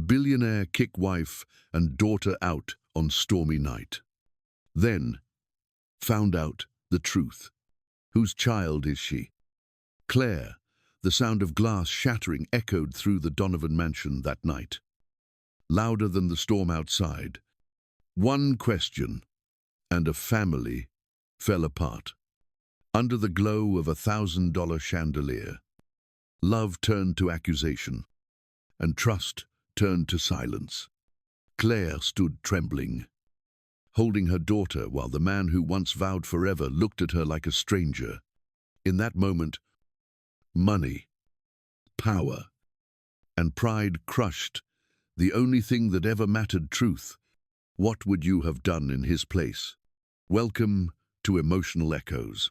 Billionaire kick wife and daughter out on stormy night. Then, found out the truth. Whose child is she? Claire. The sound of glass shattering echoed through the Donovan mansion that night, louder than the storm outside. One question, and a family fell apart. Under the glow of $1,000 chandelier, love turned to accusation, and trust turned to silence. Claire stood trembling, holding her daughter while the man who once vowed forever looked at her like a stranger. In that moment, money, power, and pride crushed the only thing that ever mattered: truth. What would you have done in his place? Welcome to Emotional Echoes,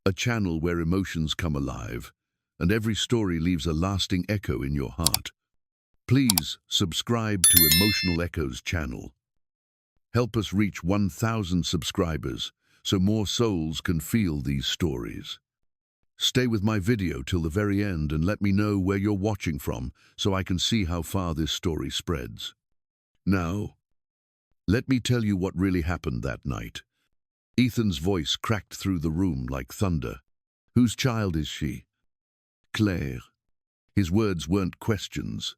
a channel where emotions come alive, and every story leaves a lasting echo in your heart. Please subscribe to Emotional Echoes channel. Help us reach 1,000 subscribers so more souls can feel these stories. Stay with my video till the very end and let me know where you're watching from so I can see how far this story spreads. Now, let me tell you what really happened that night. Ethan's voice cracked through the room like thunder. Whose child is she? Claire. His words weren't questions.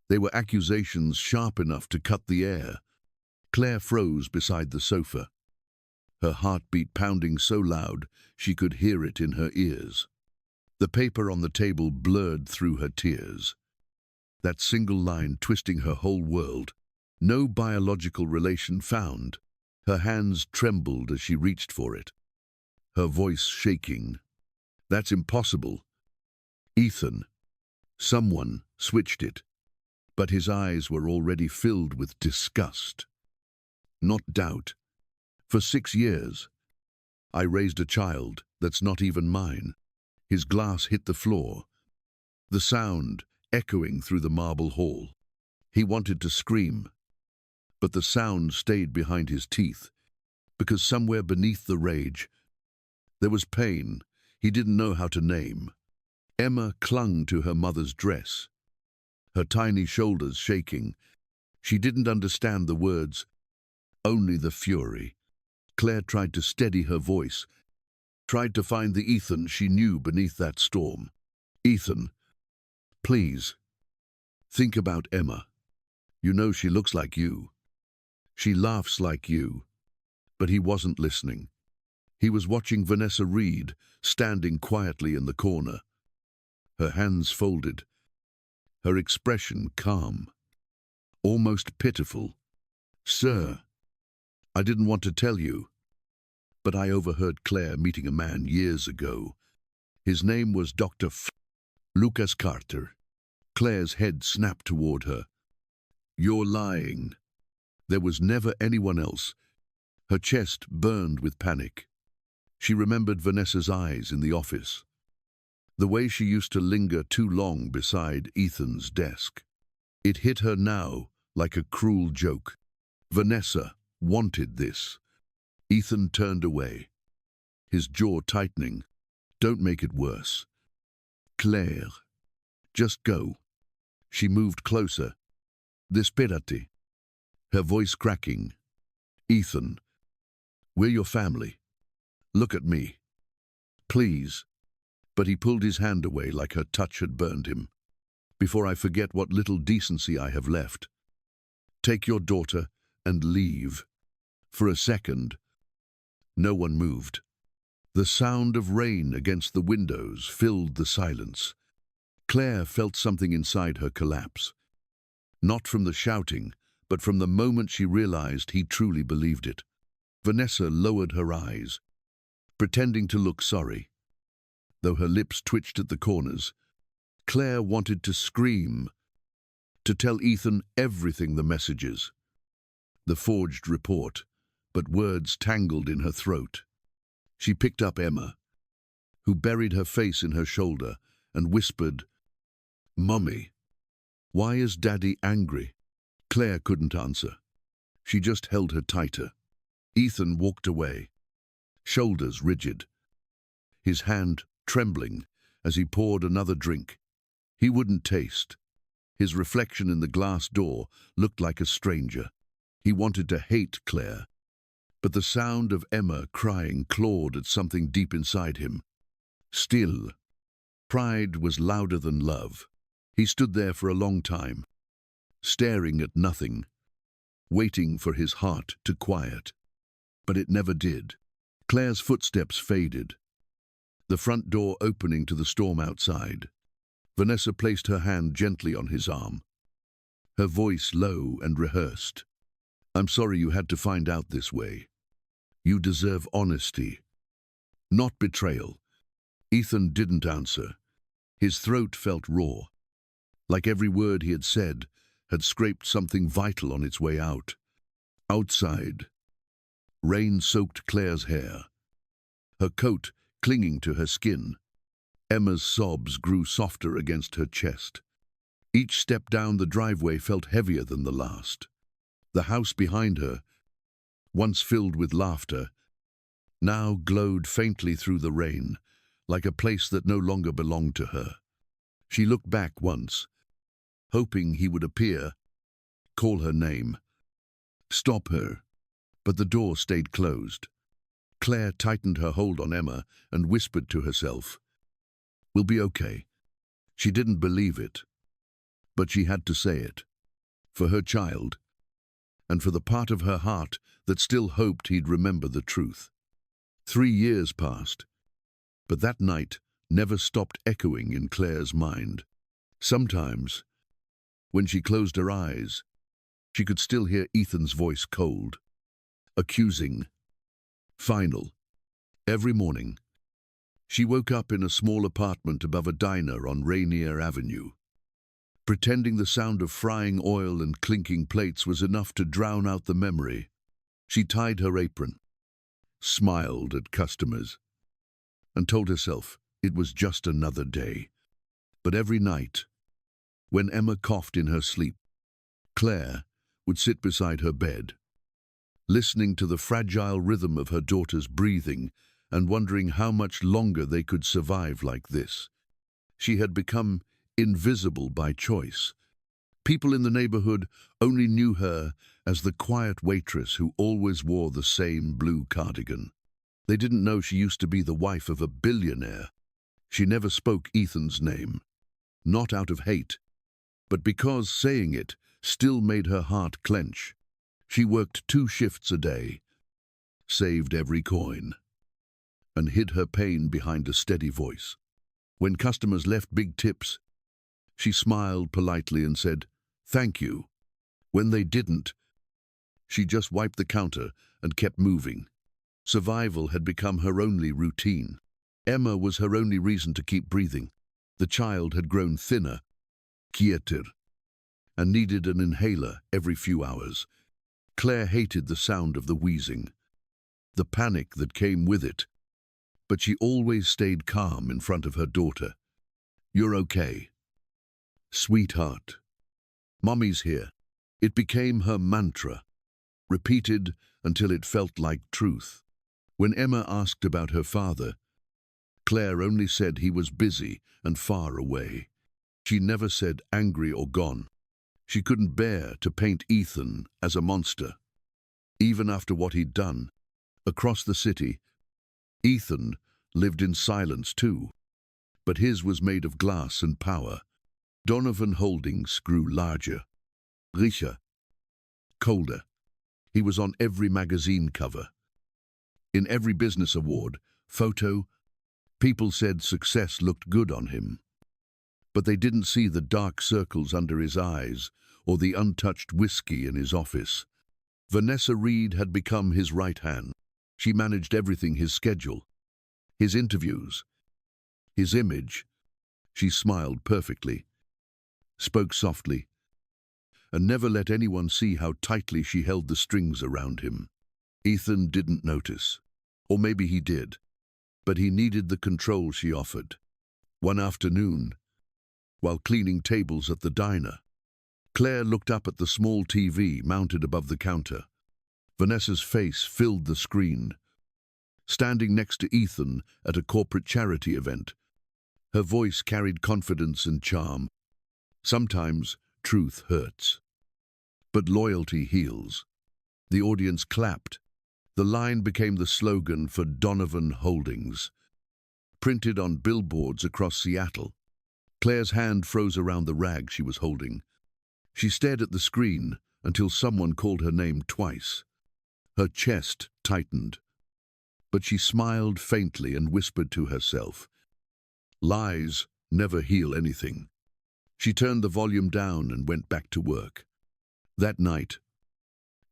They were accusations sharp enough to cut the air. Claire froze beside the sofa, her heartbeat pounding so loud she could hear it in her ears. The paper on the table blurred through her tears. That single line twisting her whole world. No biological relation found. Her hands trembled as she reached for it, her voice shaking. That's impossible. Ethan. Someone switched it, but his eyes were already filled with disgust, not doubt. For 6 years, I raised a child that's not even mine. His glass hit the floor, the sound echoing through the marble hall. He wanted to scream, but the sound stayed behind his teeth, because somewhere beneath the rage, there was pain he didn't know how to name. Emma clung to her mother's dress, her tiny shoulders shaking. She didn't understand the words, only the fury. Claire tried to steady her voice, tried to find the Ethan she knew beneath that storm. Ethan, please, think about Emma. You know she looks like you. She laughs like you. But he wasn't listening. He was watching Vanessa Reed, standing quietly in the corner, her hands folded, her expression calm, almost pitiful. Sir, I didn't want to tell you, but I overheard Claire meeting a man years ago. His name was Dr. Lucas Carter. Claire's head snapped toward her. You're lying. There was never anyone else. Her chest burned with panic. She remembered Vanessa's eyes in the office, the way she used to linger too long beside Ethan's desk. It hit her now like a cruel joke. Vanessa wanted this. Ethan turned away, his jaw tightening. Don't make it worse. Claire, just go. She moved closer. Desperate, her voice cracking. Ethan, we're your family. Look at me. Please. But he pulled his hand away like her touch had burned him. Before I forget what little decency I have left, take your daughter and leave. For a second, no one moved. The sound of rain against the windows filled the silence. Claire felt something inside her collapse. Not from the shouting, but from the moment she realized he truly believed it. Vanessa lowered her eyes, pretending to look sorry, though her lips twitched at the corners. Claire wanted to scream, to tell Ethan everything: the messages, the forged report, but words tangled in her throat. She picked up Emma, who buried her face in her shoulder, and whispered, "Mummy, why is Daddy angry?" Claire couldn't answer. She just held her tighter. Ethan walked away, shoulders rigid, his hand trembling as he poured another drink. He wouldn't taste. His reflection in the glass door looked like a stranger. He wanted to hate Claire, but the sound of Emma crying clawed at something deep inside him. Still, pride was louder than love. He stood there for a long time, staring at nothing, waiting for his heart to quiet. But it never did. Claire's footsteps faded, the front door opening to the storm outside. Vanessa placed her hand gently on his arm, her voice low and rehearsed. "I'm sorry you had to find out this way. You deserve honesty, not betrayal." Ethan didn't answer. His throat felt raw, like every word he had said had scraped something vital on its way out. Outside, rain soaked Claire's hair, her coat clinging to her skin. Emma's sobs grew softer against her chest. Each step down the driveway felt heavier than the last. The house behind her, once filled with laughter, now glowed faintly through the rain, like a place that no longer belonged to her. She looked back once, hoping he would appear, call her name, stop her, but the door stayed closed. Claire tightened her hold on Emma and whispered to herself, "We'll be okay." She didn't believe it, but she had to say it, for her child, and for the part of her heart that still hoped he'd remember the truth. 3 years passed, but that night never stopped echoing in Claire's mind. Sometimes, when she closed her eyes, she could still hear Ethan's voice, cold, accusing, final. Every morning, she woke up in a small apartment above a diner on Rainier Avenue. Pretending the sound of frying oil and clinking plates was enough to drown out the memory, she tied her apron, smiled at customers, and told herself it was just another day. But every night, when Emma coughed in her sleep, Claire would sit beside her bed, listening to the fragile rhythm of her daughter's breathing and wondering how much longer they could survive like this. She had become invisible by choice. People in the neighborhood only knew her as the quiet waitress who always wore the same blue cardigan. They didn't know she used to be the wife of a billionaire. She never spoke Ethan's name, not out of hate, but because saying it still made her heart clench. She worked 2 shifts a day, saved every coin, and hid her pain behind a steady voice. When customers left big tips, she smiled politely and said, "Thank you." When they didn't, she just wiped the counter and kept moving. Survival had become her only routine. Emma was her only reason to keep breathing. The child had grown thinner, quieter, and needed an inhaler every few hours. Claire hated the sound of the wheezing, the panic that came with it, but she always stayed calm in front of her daughter. "You're okay, sweetheart. Mommy's here." It became her mantra, repeated until it felt like truth. When Emma asked about her father, Claire only said he was busy and far away. She never said angry or gone. She couldn't bear to paint Ethan as a monster. Even after what he'd done, across the city, Ethan lived in silence too. But his was made of glass and power. Donovan Holdings grew larger, richer, colder. He was on every magazine cover. In every business award, photo, people said success looked good on him. But they didn't see the dark circles under his eyes or the untouched whiskey in his office. Vanessa Reed had become his right hand. She managed everything: his schedule, his interviews, his image. She smiled perfectly, spoke softly, and never let anyone see how tightly she held the strings around him. Ethan didn't notice, or maybe he did, but he needed the control she offered. One afternoon, while cleaning tables at the diner, Claire looked up at the small TV mounted above the counter. Vanessa's face filled the screen, standing next to Ethan at a corporate charity event. Her voice carried confidence and charm. Sometimes truth hurts. But loyalty heals. The audience clapped. The line became the slogan for Donovan Holdings, printed on billboards across Seattle. Claire's hand froze around the rag she was holding. She stared at the screen until someone called her name twice. Her chest tightened, but she smiled faintly and whispered to herself, "Lies never heal anything." She turned the volume down and went back to work. That night,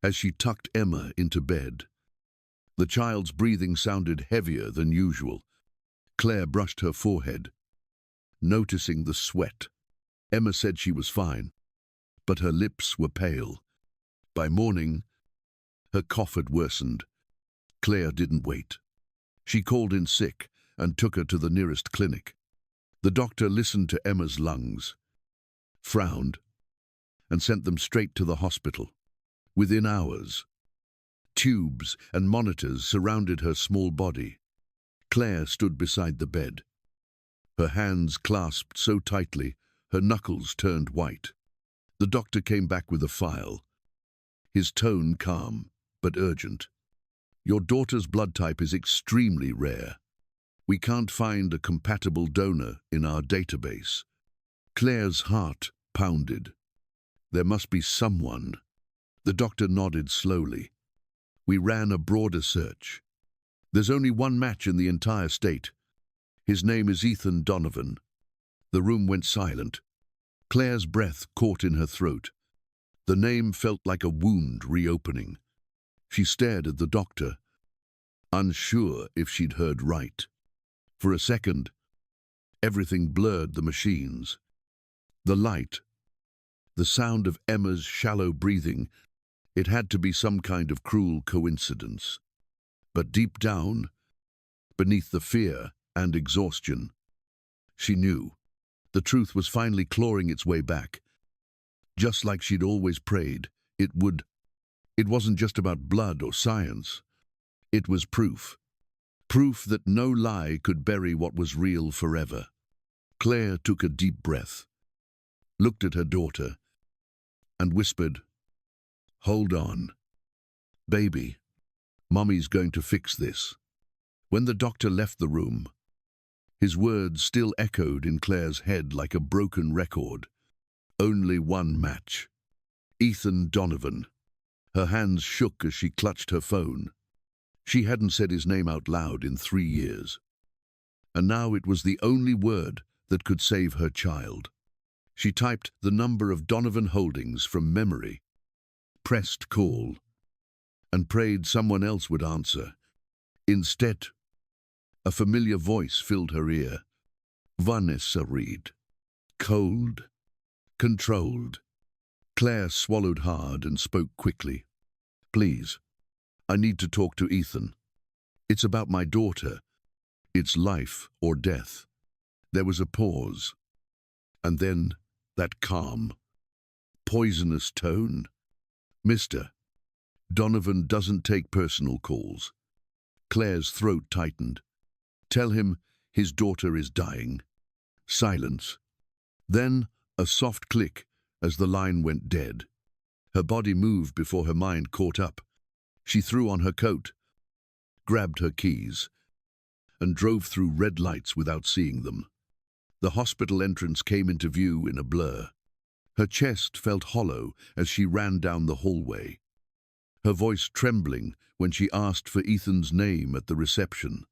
as she tucked Emma into bed, the child's breathing sounded heavier than usual. Claire brushed her forehead, noticing the sweat. Emma said she was fine, but her lips were pale. By morning, her cough had worsened. Claire didn't wait. She called in sick and took her to the nearest clinic. The doctor listened to Emma's lungs, frowned, and sent them straight to the hospital. Within hours, tubes and monitors surrounded her small body. Claire stood beside the bed, her hands clasped so tightly her knuckles turned white. The doctor came back with a file, his tone calm but urgent. "Your daughter's blood type is extremely rare. We can't find a compatible donor in our database." Claire's heart pounded. There must be someone. The doctor nodded slowly. "We ran a broader search. There's only one match in the entire state. His name is Ethan Donovan." The room went silent. Claire's breath caught in her throat. The name felt like a wound reopening. She stared at the doctor, unsure if she'd heard right. For a second, everything blurred: the machines, the light, the sound of Emma's shallow breathing. It had to be some kind of cruel coincidence. But deep down, beneath the fear and exhaustion, she knew the truth was finally clawing its way back. Just like she'd always prayed, it would. It wasn't just about blood or science. It was proof. Proof that no lie could bury what was real forever. Claire took a deep breath, looked at her daughter, and whispered, "Hold on. Baby, Mommy's going to fix this." When the doctor left the room, his words still echoed in Claire's head like a broken record. Only one match. Ethan Donovan. Her hands shook as she clutched her phone. She hadn't said his name out loud in 3 years. And now it was the only word that could save her child. She typed the number of Donovan Holdings from memory, pressed call, and prayed someone else would answer. Instead, a familiar voice filled her ear. Vanessa Reed. Cold, controlled. Claire swallowed hard and spoke quickly. "Please, I need to talk to Ethan. It's about my daughter. It's life or death." There was a pause, and then that calm, poisonous tone. "Mr. Donovan doesn't take personal calls." Claire's throat tightened. "Tell him his daughter is dying." Silence. Then a soft click as the line went dead. Her body moved before her mind caught up. She threw on her coat, grabbed her keys, and drove through red lights without seeing them. The hospital entrance came into view in a blur. Her chest felt hollow as she ran down the hallway, her voice trembling when she asked for Ethan's name at the reception.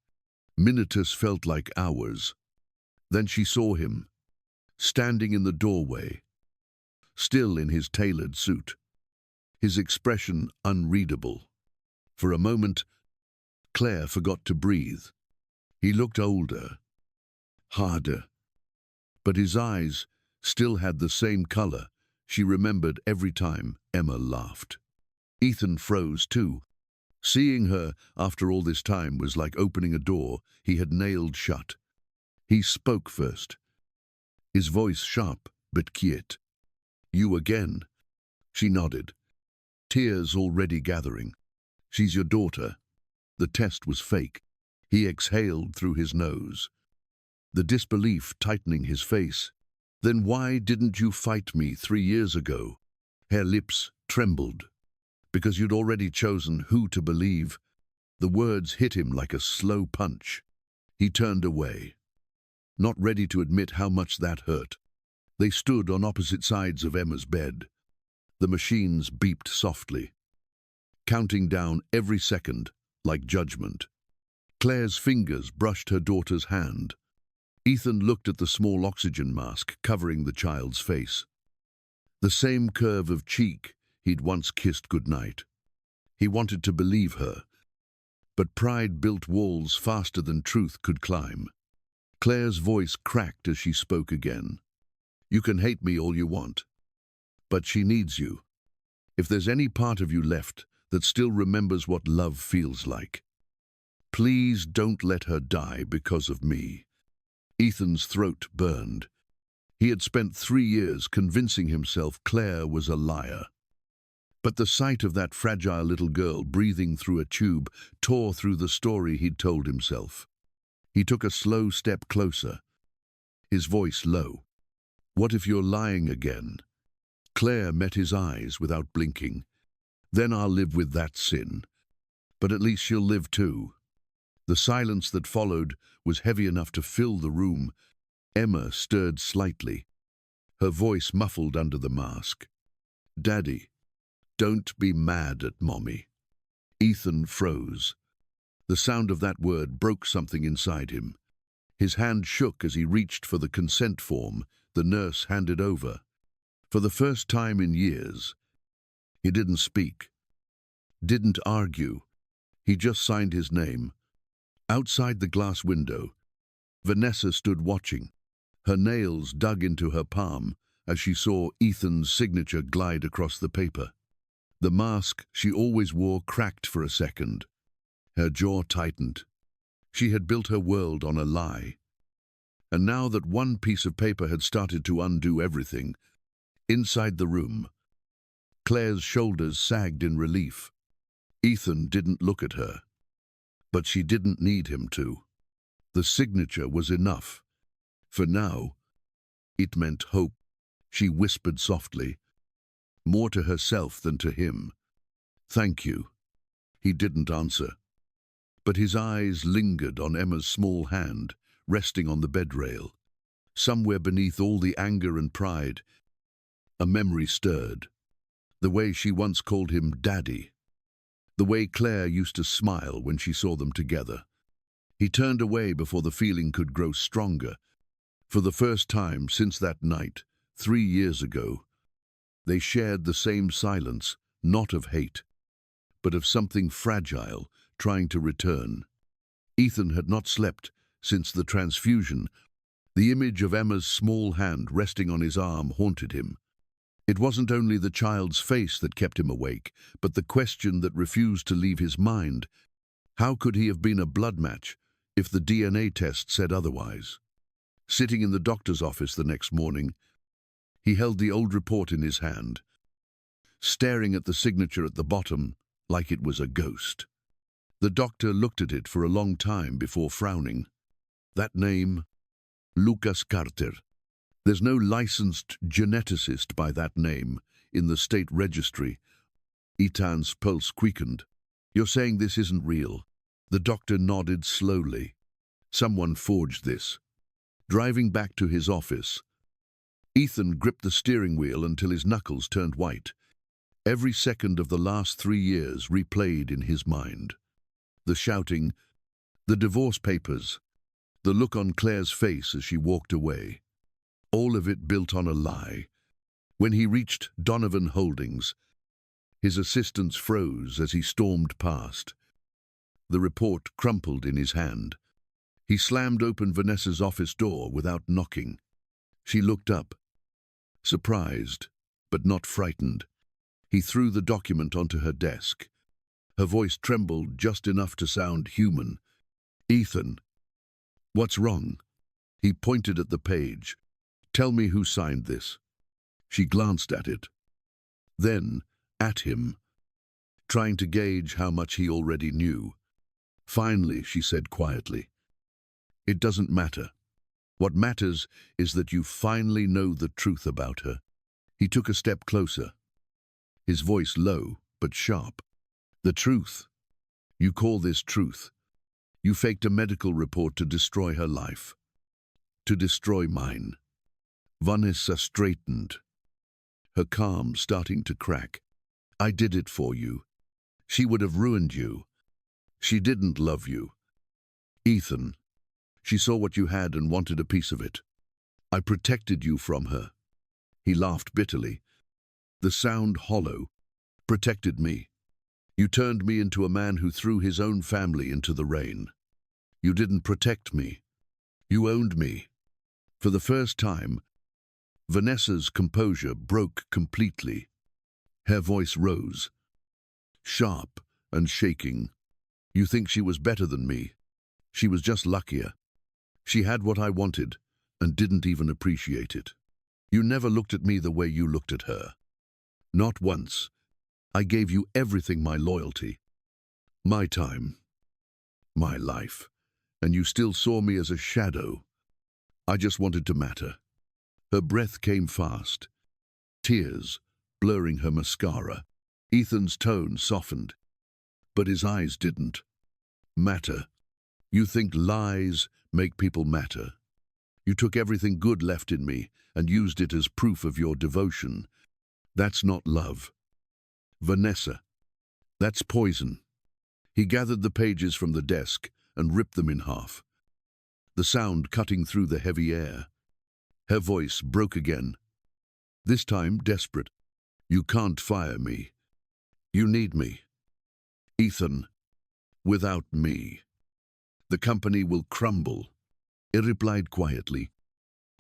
Minutes felt like hours. Then she saw him, standing in the doorway, still in his tailored suit, his expression unreadable. For a moment, Claire forgot to breathe. He looked older, harder, but his eyes still had the same color she remembered every time Emma laughed. Ethan froze too. Seeing her after all this time was like opening a door he had nailed shut. He spoke first, his voice sharp but quiet. "You again?" She nodded, tears already gathering. "She's your daughter." The test was fake. He exhaled through his nose, the disbelief tightening his face. Then why didn't you fight me 3 years ago? Her lips trembled. Because you'd already chosen who to believe. The words hit him like a slow punch. He turned away, not ready to admit how much that hurt. They stood on opposite sides of Emma's bed. The machines beeped softly, counting down every second like judgment. Claire's fingers brushed her daughter's hand. Ethan looked at the small oxygen mask covering the child's face. The same curve of cheek he'd once kissed goodnight. He wanted to believe her, but pride built walls faster than truth could climb. Claire's voice cracked as she spoke again. You can hate me all you want, but she needs you. If there's any part of you left that still remembers what love feels like, please don't let her die because of me. Ethan's throat burned. He had spent 3 years convincing himself Claire was a liar. But the sight of that fragile little girl breathing through a tube tore through the story he'd told himself. He took a slow step closer, his voice low. What if you're lying again? Claire met his eyes without blinking. Then I'll live with that sin. But at least she'll live too. The silence that followed was heavy enough to fill the room. Emma stirred slightly, her voice muffled under the mask. Daddy, don't be mad at Mommy. Ethan froze. The sound of that word broke something inside him. His hand shook as he reached for the consent form the nurse handed over. For the first time in years, he didn't speak, didn't argue. He just signed his name. Outside the glass window, Vanessa stood watching, her nails dug into her palm as she saw Ethan's signature glide across the paper. The mask she always wore cracked for a second. Her jaw tightened. She had built her world on a lie. And now that one piece of paper had started to undo everything, inside the room, Claire's shoulders sagged in relief. Ethan didn't look at her, but she didn't need him to. The signature was enough. For now, it meant hope. She whispered softly, more to herself than to him. Thank you. He didn't answer, but his eyes lingered on Emma's small hand, resting on the bed rail. Somewhere beneath all the anger and pride, a memory stirred. The way she once called him Daddy. The way Claire used to smile when she saw them together. He turned away before the feeling could grow stronger. For the first time since that night, 3 years ago, they shared the same silence, not of hate, but of something fragile trying to return. Ethan had not slept since the transfusion. The image of Emma's small hand resting on his arm haunted him. It wasn't only the child's face that kept him awake, but the question that refused to leave his mind. How could he have been a blood match if the DNA test said otherwise? Sitting in the doctor's office the next morning, he held the old report in his hand, staring at the signature at the bottom like it was a ghost. The doctor looked at it for a long time before frowning. That name, Lucas Carter. There's no licensed geneticist by that name in the state registry. Ethan's pulse quickened. You're saying this isn't real? The doctor nodded slowly. Someone forged this. Driving back to his office, Ethan gripped the steering wheel until his knuckles turned white. Every second of the last 3 years replayed in his mind. The shouting, the divorce papers, the look on Claire's face as she walked away. All of it built on a lie. When he reached Donovan Holdings, his assistants froze as he stormed past. The report crumpled in his hand. He slammed open Vanessa's office door without knocking. She looked up, surprised, but not frightened. He threw the document onto her desk. Her voice trembled just enough to sound human. Ethan, what's wrong? He pointed at the page. Tell me who signed this. She glanced at it, then at him, trying to gauge how much he already knew. Finally, she said quietly, it doesn't matter. What matters is that you finally know the truth about her. He took a step closer, his voice low but sharp. The truth. You call this truth. You faked a medical report to destroy her life. To destroy mine. Vanessa straightened, her calm starting to crack. I did it for you. She would have ruined you. She didn't love you. Ethan. She saw what you had and wanted a piece of it. I protected you from her. He laughed bitterly. The sound hollow. Protected me. You turned me into a man who threw his own family into the rain. You didn't protect me. You owned me. For the first time, Vanessa's composure broke completely. Her voice rose, sharp and shaking. You think she was better than me. She was just luckier. She had what I wanted and didn't even appreciate it. You never looked at me the way you looked at her. Not once. I gave you everything, my loyalty, my time, my life, and you still saw me as a shadow. I just wanted to matter. Her breath came fast, tears blurring her mascara. Ethan's tone softened, but his eyes didn't. Matter. You think lies make people matter. You took everything good left in me and used it as proof of your devotion. That's not love. Vanessa. That's poison. He gathered the pages from the desk and ripped them in half, the sound cutting through the heavy air. Her voice broke again, this time desperate. You can't fire me. You need me. Ethan, without me, the company will crumble. He replied quietly,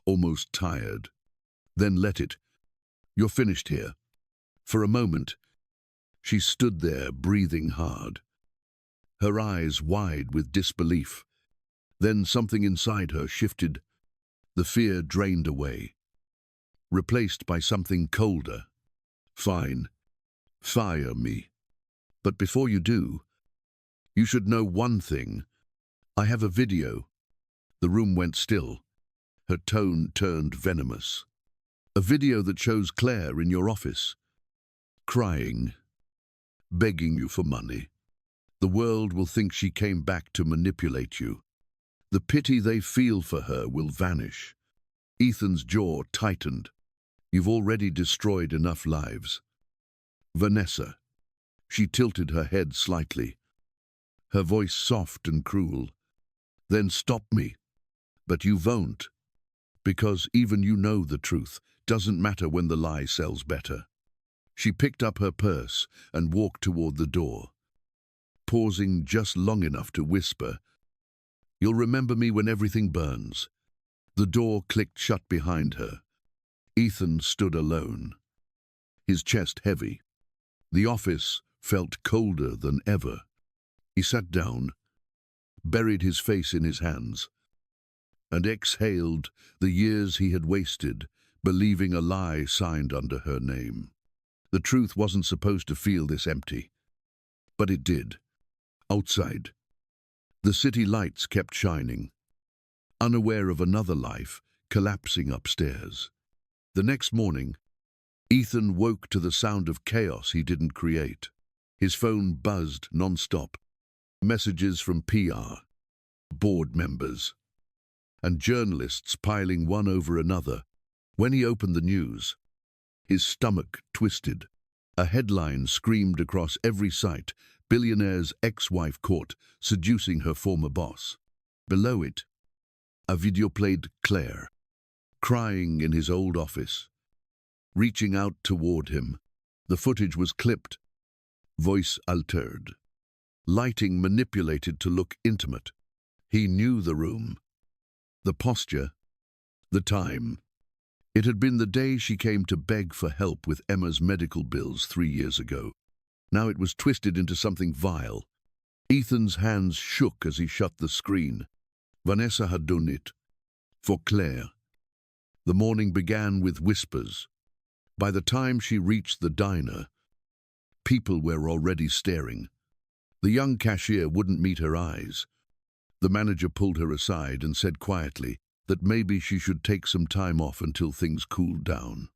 almost tired. Then let it. You're finished here. For a moment, she stood there, breathing hard, her eyes wide with disbelief. Then something inside her shifted. The fear drained away, replaced by something colder. Fine. Fire me. But before you do, you should know one thing. I have a video. The room went still. Her tone turned venomous. A video that shows Claire in your office, crying, begging you for money. The world will think she came back to manipulate you. The pity they feel for her will vanish. Ethan's jaw tightened. You've already destroyed enough lives. Vanessa. She tilted her head slightly, her voice soft and cruel. Then stop me. But you won't. Because even you know the truth doesn't matter when the lie sells better. She picked up her purse and walked toward the door, pausing just long enough to whisper, "You'll remember me when everything burns." The door clicked shut behind her. Ethan stood alone, his chest heavy. The office felt colder than ever. He sat down, buried his face in his hands, and exhaled the years he had wasted, believing a lie signed under her name. The truth wasn't supposed to feel this empty, but it did. Outside, the city lights kept shining, unaware of another life collapsing upstairs. The next morning, Ethan woke to the sound of chaos he didn't create. His phone buzzed non-stop. Messages from PR, board members, and journalists piling one over another. When he opened the news, his stomach twisted. A headline screamed across every site, "Billionaire's ex-wife caught seducing her former boss." Below it, a video played Claire, crying in his old office, reaching out toward him. The footage was clipped, voice altered, lighting manipulated to look intimate. He knew the room, the posture, the time. It had been the day she came to beg for help with Emma's medical bills 3 years ago. Now it was twisted into something vile. Ethan's hands shook as he shut the screen. Vanessa had done it. For Claire. The morning began with whispers. By the time she reached the diner, people were already staring. The young cashier wouldn't meet her eyes. The manager pulled her aside and said quietly, that maybe she should take some time off until things cooled down.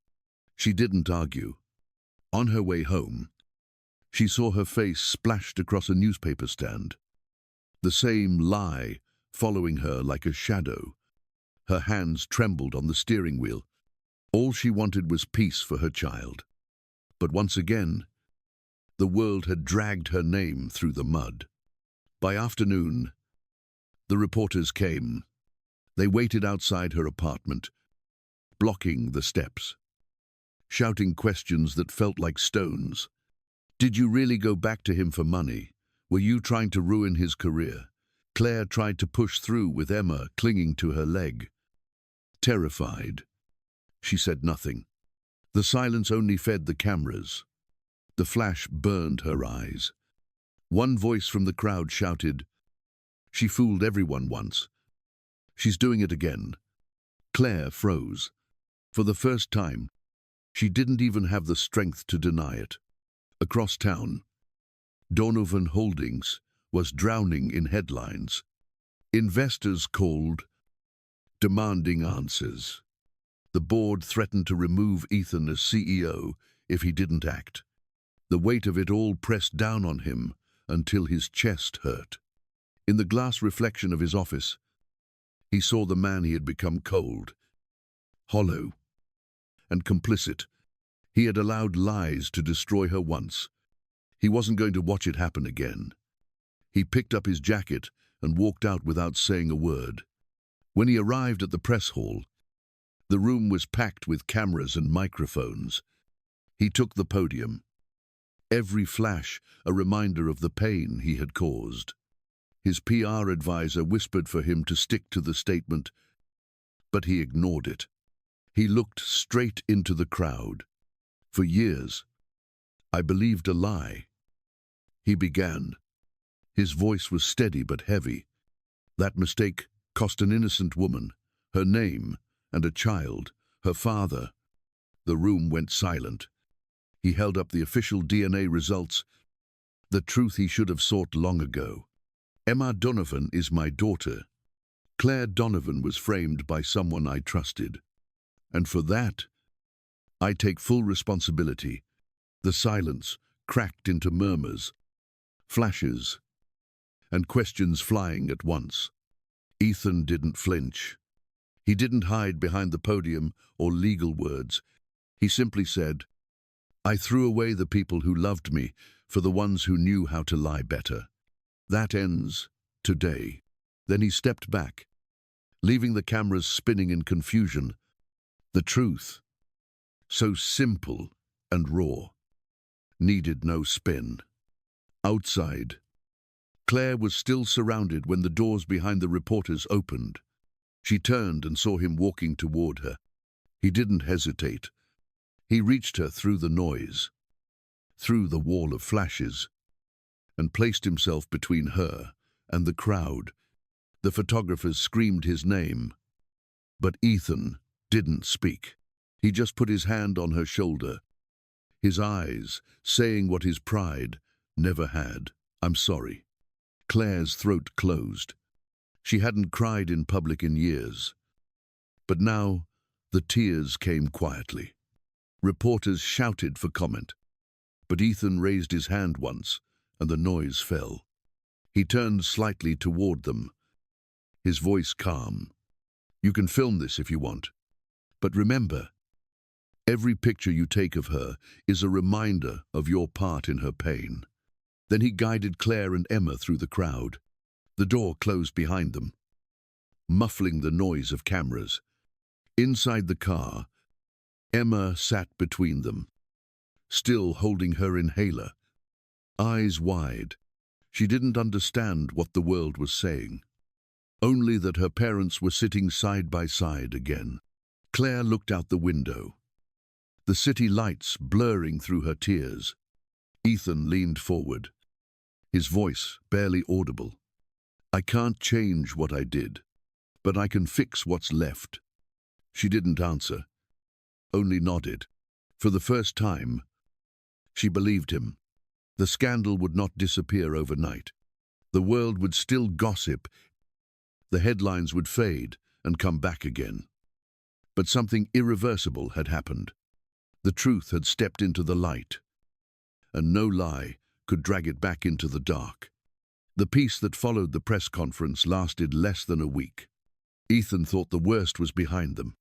She didn't argue. On her way home, she saw her face splashed across a newspaper stand. The same lie following her like a shadow. Her hands trembled on the steering wheel. All she wanted was peace for her child. But once again, the world had dragged her name through the mud. By afternoon, the reporters came. They waited outside her apartment, blocking the steps, shouting questions that felt like stones. Did you really go back to him for money? Were you trying to ruin his career? Claire tried to push through with Emma clinging to her leg. Terrified, she said nothing. The silence only fed the cameras. The flash burned her eyes. One voice from the crowd shouted, "She fooled everyone once. She's doing it again." Claire froze. For the first time, she didn't even have the strength to deny it. Across town, Donovan Holdings was drowning in headlines. Investors called, demanding answers. The board threatened to remove Ethan as CEO if he didn't act. The weight of it all pressed down on him until his chest hurt. In the glass reflection of his office, he saw the man he had become: cold, hollow, and complicit. He had allowed lies to destroy her once. He wasn't going to watch it happen again. He picked up his jacket and walked out without saying a word. When he arrived at the press hall, the room was packed with cameras and microphones. He took the podium. Every flash a reminder of the pain he had caused. His PR advisor whispered for him to stick to the statement, but he ignored it. He looked straight into the crowd. For years, I believed a lie. He began. His voice was steady but heavy. That mistake cost an innocent woman, her name, and a child, her father. The room went silent. He held up the official DNA results, the truth he should have sought long ago. Emma Donovan is my daughter. Claire Donovan was framed by someone I trusted. And for that, I take full responsibility. The silence cracked into murmurs, flashes, and questions flying at once. Ethan didn't flinch. He didn't hide behind the podium or legal words. He simply said, "I threw away the people who loved me for the ones who knew how to lie better. That ends today." Then he stepped back, leaving the cameras spinning in confusion. The truth, so simple and raw, needed no spin. Outside, Claire was still surrounded when the doors behind the reporters opened. She turned and saw him walking toward her. He didn't hesitate. He reached her through the noise, through the wall of flashes, and placed himself between her and the crowd. The photographers screamed his name, but Ethan didn't speak. He just put his hand on her shoulder, his eyes saying what his pride never had. "I'm sorry." Claire's throat closed. She hadn't cried in public in years. But now the tears came quietly. Reporters shouted for comment, but Ethan raised his hand once, and the noise fell. He turned slightly toward them, his voice calm. "You can film this if you want. But remember, every picture you take of her is a reminder of your part in her pain." Then he guided Claire and Emma through the crowd. The door closed behind them, muffling the noise of cameras. Inside the car, Emma sat between them, still holding her inhaler, eyes wide. She didn't understand what the world was saying, only that her parents were sitting side by side again. Claire looked out the window, the city lights blurring through her tears. Ethan leaned forward, his voice barely audible. "I can't change what I did, but I can fix what's left." She didn't answer, only nodded. For the first time, she believed him. The scandal would not disappear overnight. The world would still gossip. The headlines would fade, and come back again. But something irreversible had happened. The truth had stepped into the light, and no lie could drag it back into the dark. The peace that followed the press conference lasted less than a week. Ethan thought the worst was behind them,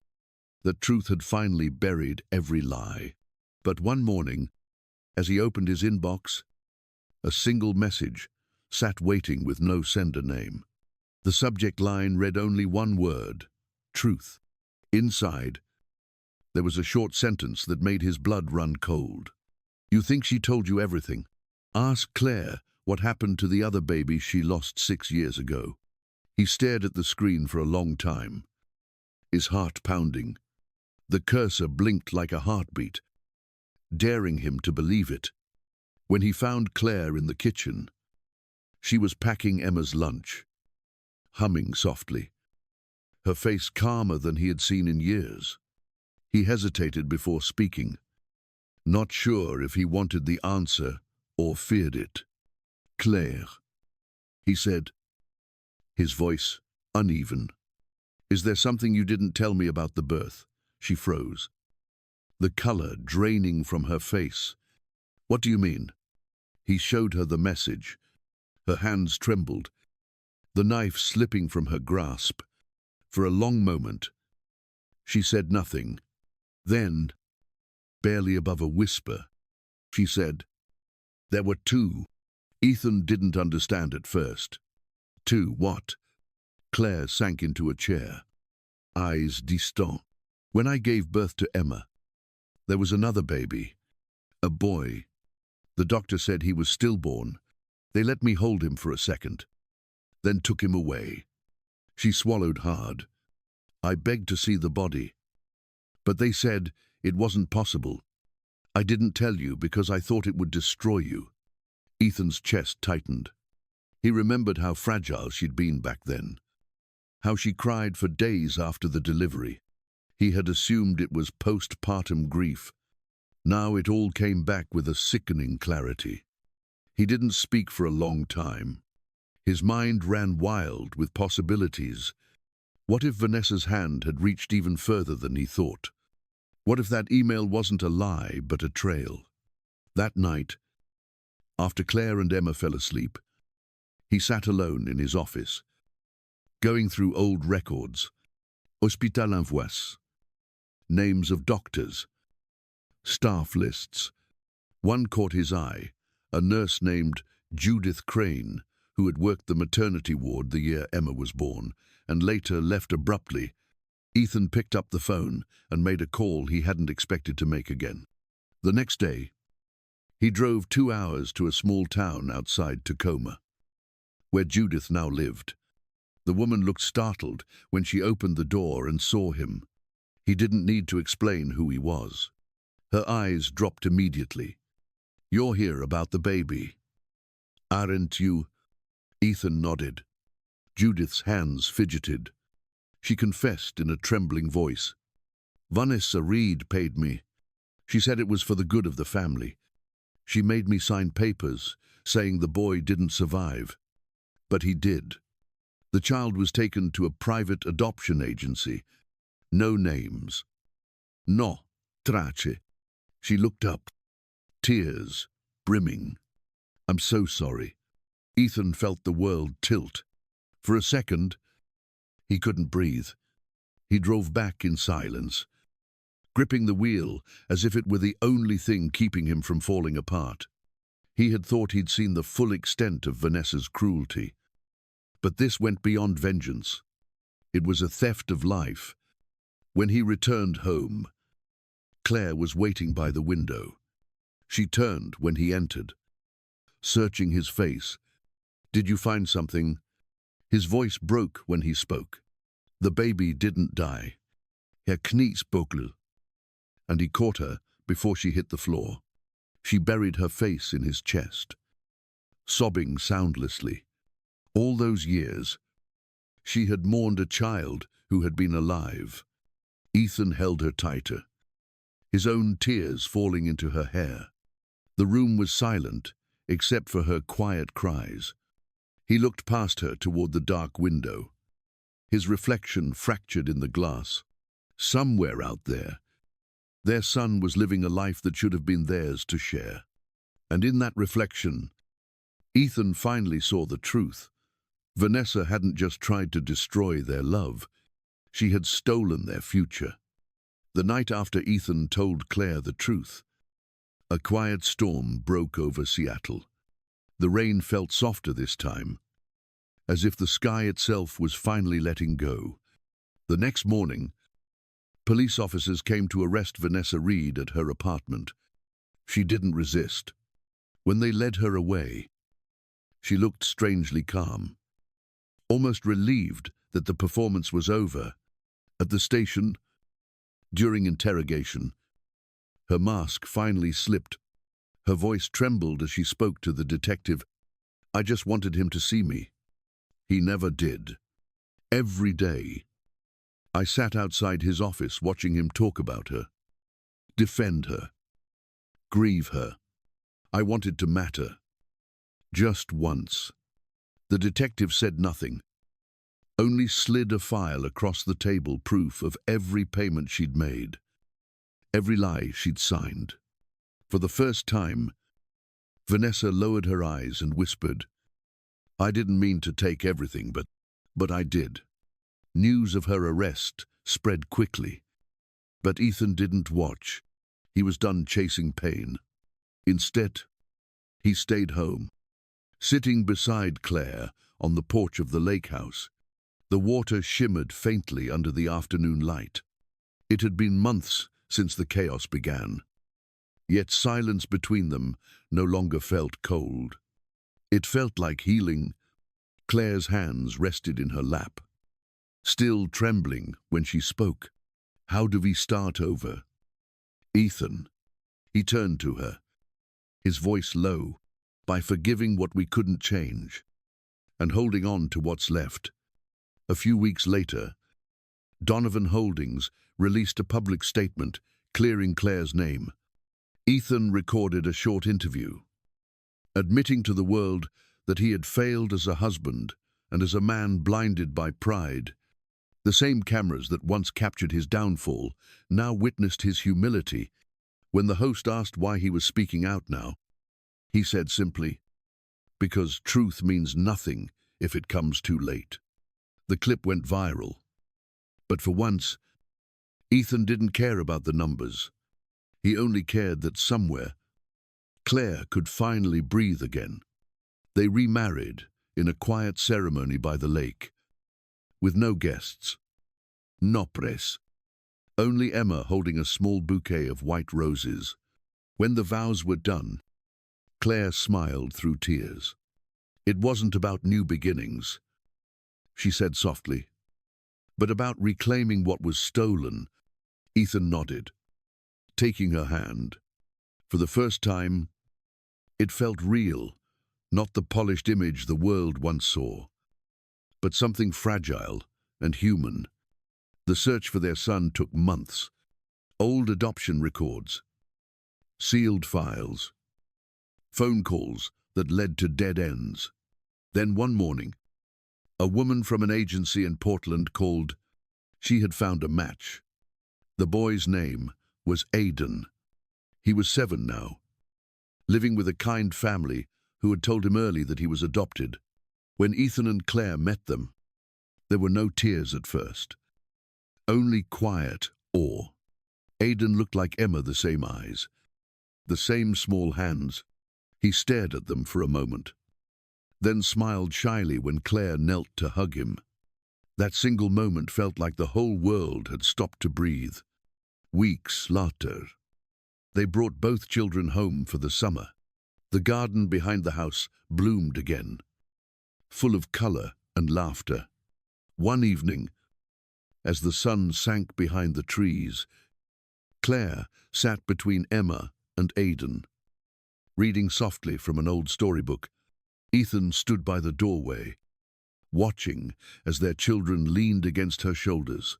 that truth had finally buried every lie. But one morning, as he opened his inbox, a single message sat waiting with no sender name. The subject line read only one word: truth. Inside, there was a short sentence that made his blood run cold. "You think she told you everything? Ask Claire what happened to the other baby she lost 6 years ago." He stared at the screen for a long time, his heart pounding. The cursor blinked like a heartbeat, daring him to believe it. When he found Claire in the kitchen, she was packing Emma's lunch, humming softly, her face calmer than he had seen in years. He hesitated before speaking, not sure if he wanted the answer or feared it. "Claire," he said, his voice uneven. "Is there something you didn't tell me about the birth?" She froze, the color draining from her face. "What do you mean?" He showed her the message. Her hands trembled, the knife slipping from her grasp. For a long moment, she said nothing. Then, barely above a whisper, she said, "There were 2. Ethan didn't understand at first. 2 what? Claire sank into a chair, eyes distant. "When I gave birth to Emma, there was another baby, a boy. The doctor said he was stillborn. They let me hold him for a second, then took him away." She swallowed hard. "I begged to see the body, but they said it wasn't possible. I didn't tell you because I thought it would destroy you." Ethan's chest tightened. He remembered how fragile she'd been back then, how she cried for days after the delivery. He had assumed it was postpartum grief. Now it all came back with a sickening clarity. He didn't speak for a long time. His mind ran wild with possibilities. What if Vanessa's hand had reached even further than he thought? What if that email wasn't a lie, but a trail? That night, after Claire and Emma fell asleep, he sat alone in his office, going through old records. Hospital Envois, names of doctors, staff lists. One caught his eye, a nurse named Judith Crane, who had worked the maternity ward the year Emma was born, and later left abruptly. Ethan picked up the phone and made a call he hadn't expected to make again. The next day, he drove 2 hours to a small town outside Tacoma, where Judith now lived. The woman looked startled when she opened the door and saw him. He didn't need to explain who he was. Her eyes dropped immediately. "You're here about the baby, aren't you?" Ethan nodded. Judith's hands fidgeted. She confessed in a trembling voice. "Vanessa Reed paid me. She said it was for the good of the family. She made me sign papers saying the boy didn't survive. But he did. The child was taken to a private adoption agency. No names. No trace." She looked up, tears brimming. "I'm so sorry." Ethan felt the world tilt. For a second, he couldn't breathe. He drove back in silence, gripping the wheel as if it were the only thing keeping him from falling apart. He had thought he'd seen the full extent of Vanessa's cruelty. But this went beyond vengeance. It was a theft of life. When he returned home, Claire was waiting by the window. She turned when he entered, searching his face. "Did you find something?" His voice broke when he spoke. "The baby didn't die. Her kniesböckel." And he caught her before she hit the floor. She buried her face in his chest, sobbing soundlessly. All those years, she had mourned a child who had been alive. Ethan held her tighter, his own tears falling into her hair. The room was silent, except for her quiet cries. He looked past her toward the dark window. his reflection fractured in the glass. Somewhere out there, their son was living a life that should have been theirs to share. And in that reflection, Ethan finally saw the truth. Vanessa hadn't just tried to destroy their love, she had stolen their future. The night after Ethan told Claire the truth, a quiet storm broke over Seattle. The rain felt softer this time, as if the sky itself was finally letting go. The next morning, police officers came to arrest Vanessa Reed at her apartment. She didn't resist. When they led her away, she looked strangely calm, almost relieved that the performance was over. At the station, during interrogation, her mask finally slipped. Her voice trembled as she spoke to the detective. "I just wanted him to see me. He never did. Every day, I sat outside his office watching him talk about her, defend her, grieve her. I wanted to matter. Just once." The detective said nothing, only slid a file across the table, proof of every payment she'd made, every lie she'd signed. For the first time, Vanessa lowered her eyes and whispered, "I didn't mean to take everything, but I did." News of her arrest spread quickly, but Ethan didn't watch. He was done chasing pain. Instead, he stayed home, sitting beside Claire on the porch of the lake house. The water shimmered faintly under the afternoon light. It had been months since the chaos began, yet silence between them no longer felt cold. It felt like healing. Claire's hands rested in her lap, still trembling when she spoke. "How do we start over?" "Ethan," he turned to her, his voice low, "by forgiving what we couldn't change and holding on to what's left." A few weeks later, Donovan Holdings released a public statement clearing Claire's name. Ethan recorded a short interview, admitting to the world that he had failed as a husband and as a man blinded by pride. The same cameras that once captured his downfall now witnessed his humility. When the host asked why he was speaking out now, he said simply, "Because truth means nothing if it comes too late." The clip went viral, but for once, Ethan didn't care about the numbers. He only cared that somewhere, Claire could finally breathe again. They remarried in a quiet ceremony by the lake, with no guests, no press, only Emma holding a small bouquet of white roses. When the vows were done, Claire smiled through tears. "It wasn't about new beginnings," she said softly, "but about reclaiming what was stolen." Ethan nodded, taking her hand. For the first time, it felt real, not the polished image the world once saw, but something fragile and human. The search for their son took months. Old adoption records, sealed files, phone calls that led to dead ends. Then one morning, a woman from an agency in Portland called. She had found a match. The boy's name was Aiden. He was 7 now, living with a kind family who had told him early that he was adopted. When Ethan and Claire met them, there were no tears at first, only quiet awe. Aiden looked like Emma, the same eyes, the same small hands. He stared at them for a moment, then smiled shyly when Claire knelt to hug him. That single moment felt like the whole world had stopped to breathe. Weeks later, they brought both children home for the summer. The garden behind the house bloomed again, full of color and laughter. One evening, as the sun sank behind the trees, Claire sat between Emma and Aiden, reading softly from an old storybook. Ethan stood by the doorway, watching as their children leaned against her shoulders,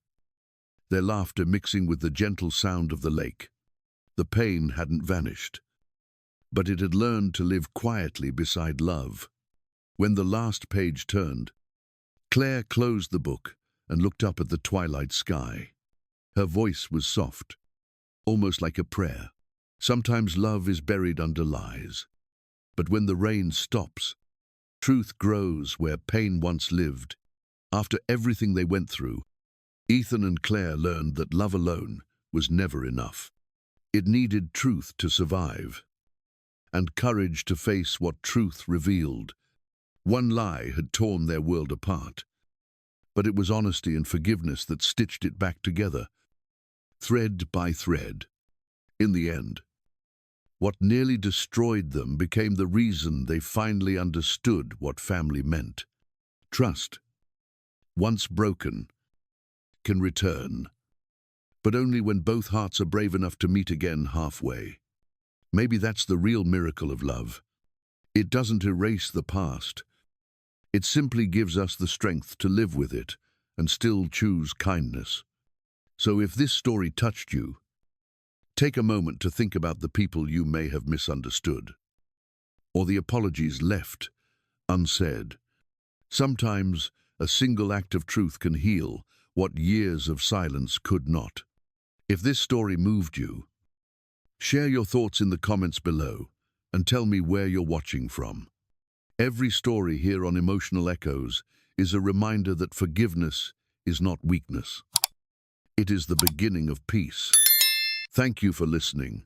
their laughter mixing with the gentle sound of the lake. The pain hadn't vanished, but it had learned to live quietly beside love. When the last page turned, Claire closed the book and looked up at the twilight sky. Her voice was soft, almost like a prayer. Sometimes love is buried under lies. But when the rain stops, truth grows where pain once lived. After everything they went through, Ethan and Claire learned that love alone was never enough. It needed truth to survive, and courage to face what truth revealed. One lie had torn their world apart, but it was honesty and forgiveness that stitched it back together, thread by thread. In the end, what nearly destroyed them became the reason they finally understood what family meant. Trust, once broken, can return, but only when both hearts are brave enough to meet again halfway. Maybe that's the real miracle of love. It doesn't erase the past. It simply gives us the strength to live with it and still choose kindness. So if this story touched you, take a moment to think about the people you may have misunderstood, or the apologies left unsaid. Sometimes a single act of truth can heal what years of silence could not. If this story moved you, share your thoughts in the comments below and tell me where you're watching from. Every story here on Emotional Echoes is a reminder that forgiveness is not weakness. It is the beginning of peace. Thank you for listening.